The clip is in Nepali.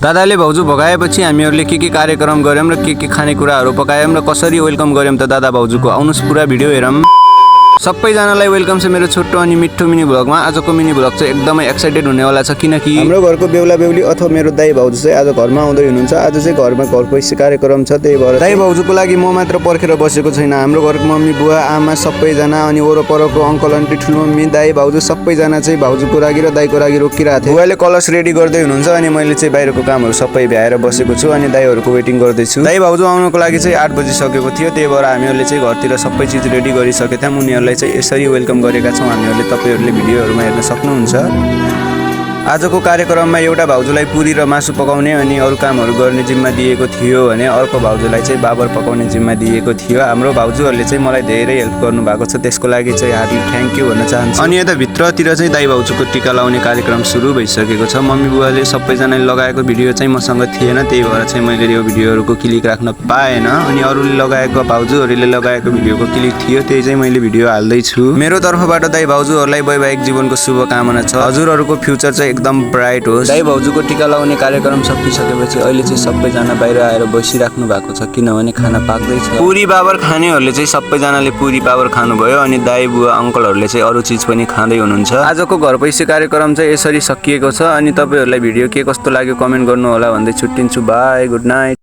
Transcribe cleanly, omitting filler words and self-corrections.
दादाले भाउजू भगाएपछि हामीहरूले के कार्यक्रम गर्यौं र के खानेकुराहरू पकायौं र कसरी वेलकम गर्यौं त दादा भाउजूको आउनुस् पुरा भिडियो हेरौं। सबैजनालाई वेलकम छ मेरो छोटो अनि मिठो मिनी भ्लगमा। आजको मिनी भ्लग चाहिँ एकदमै एक्साइटेड हुनेवाला छ किनकि हाम्रो घरको बेहुला बेहुली अथवा मेरो दाइ भाउजू चाहिँ आज घरमा आउँदै हुनुहुन्छ। आज चाहिँ घरमा घर पैसा कार्यक्रम छ, त्यही भएर दाइ भाउजूको लागि म मात्र पर्खेर बसेको छैन। हाम्रो घरको मम्मी बुवा आमा सबैजना अनि वरपरको अङ्कल आन्टी ठुलो मम्मी दाइ भाउजू सबैजना चाहिँ भाउजूको लागि र दाइको लागि रोकिरहेको थियो। बुवाले कलश रेडी गर्दै हुनुहुन्छ अनि मैले चाहिँ बाहिरको कामहरू सबै भ्याएर बसेको छु अनि दाइहरूको वेटिङ गर्दैछु। दाइ भाउजू आउनको लागि चाहिँ 8 बजी सकेको थियो, त्यही भएर हामीहरूले चाहिँ घरतिर सबै चिज रेडी गरिसकेका थियौँ। उनीहरूलाई चाहिँ यसरी वेलकम गरेका छौँ हामीहरूले। तपाईहरुले भिडियोहरुमा हेर्न सक्नुहुन्छ। आजको कार्यक्रममा एउटा भाउजूलाई पुरी र मासु पकाउने अनि अरु कामहरु गर्ने जिम्मा दिएको थियो भने अर्को भाउजूलाई चाहिँ बाबर पकाउने जिम्मा दिएको थियो। हाम्रो भाउजूहरुले चाहिँ मलाई धेरै हेल्प गर्नु भएको छ, त्यसको लागि चाहिँ हार्डली थ्यांक यू भन्न चाहन्छु। अनि यता भित्रतिर चाहिँ दाइ भाउजूको टिका लाउने कार्यक्रम सुरु भइसकेको छ। मम्मी बुवाले सबैजनाले लगाएको भिडियो चाहिँ मसँग थिएन, त्यही भएर चाहिँ मैले यो भिडियोहरुको क्लिक राख्न पाएन। अनि अरूले लगाएको भाउजूहरुले लगाएको भिडियोको क्लिक थियो, त्यही चाहिँ मैले भिडियो हाल्दै छु। मेरो तर्फबाट दाइ भाउजूहरुलाई वैवाहिक जीवनको शुभकामना छ। हजुरहरुको फ्युचर चाहिँ एकदम ब्राइट होस्। दाइ भाउजूको टिका लाउने कार्यक्रम सकिसकेपछि अहिले चाहिँ सबैजना बाहिर आएर बसिराख्नु भएको छ किनभने खाना पाक्दैछ। पुरी बाबर खानेहरूले चाहिँ सबैजनाले पुरी बाबर खानुभयो अनि दाइ बुवा अङ्कलहरूले चाहिँ अरू चिज पनि खाँदै हुनुहुन्छ। आजको घर पैसा कार्यक्रम चाहिँ यसरी सकिएको छ। अनि तपाईहरुलाई भिडियो के कस्तो लाग्यो कमेन्ट गर्नु होला भन्दै छुट्टिन्छु। By, good night.